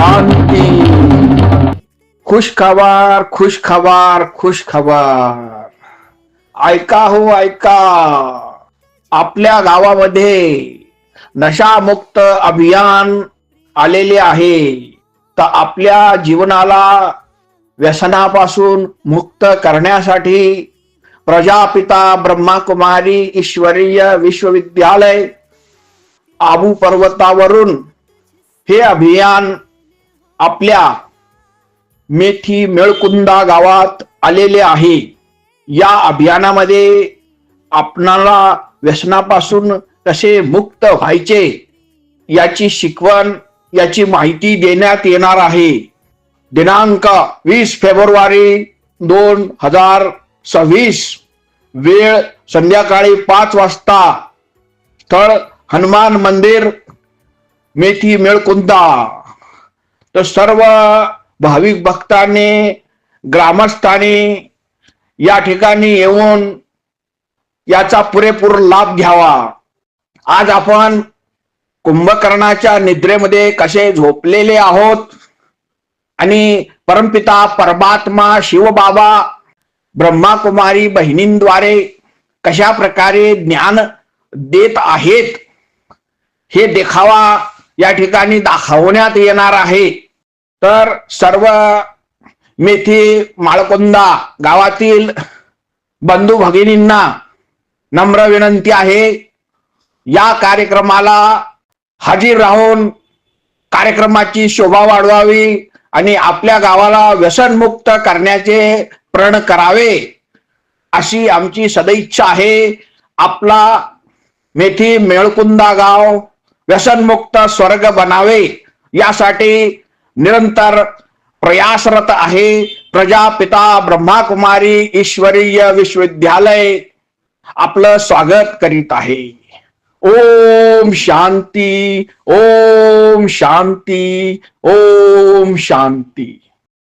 शांती। खुश खबर, खुश खबर, खुश खबर। ऐका हो ऐका, आपल्या गावामध्ये नशामुक्त अभियान आलेले आहे। तर आपल्या जीवनाला व्यसनापासून मुक्त करण्यासाठी प्रजापिता ब्रह्माकुमारी ईश्वरीय विश्वविद्यालय आबू पर्वतावरून हे अभियान आपल्या मेथी मेळकुंदा गावात आलेले आहे। या अभियानामध्ये आपणाला व्यसनापासून कसे मुक्त व्हायचे याची शिकवण, याची माहिती देण्यात येणार आहे। दिनांक 20 फेब्रुवारी 2026, वेळ संध्याकाळी 5 वाजता, स्थळ हनुमान मंदिर मेथी मेळकुंदा। तर सर्व भाविक भक्तांनी, ग्रामस्थांनी या ठिकाणी येऊन याचा पुरेपूर लाभ घ्यावा। आज आपण कुंभकर्णाच्या निद्रेमध्ये कसे झोपलेले आहोत आणि परमपिता परमात्मा शिवबाबा ब्रह्माकुमारी बहिणींद्वारे कशा प्रकारे ज्ञान देत आहेत हे देखावा या ठिकाणी दाखवण्यात येणार आहे। तर सर्व मेथी माळकुंदा गावातील बंधू भगिनींना नम्र विनंती आहे, या कार्यक्रमाला हजर राहून कार्यक्रमाची शोभा वाढवावी आणि आपल्या गावाला व्यसनमुक्त करण्याचे प्रण करावे अशी आमची सदिच्छा आहे। आपला मेथी मेळकुंदा गाव व्यसनमुक्त स्वर्ग बनावे यासाठी निरंतर प्रयासरत आहे। प्रजापिता ब्रह्माकुमारी ईश्वरीय विश्वविद्यालय आपलं स्वागत करीत आहे। ओम शांती, ओम शांती, ओम शांती।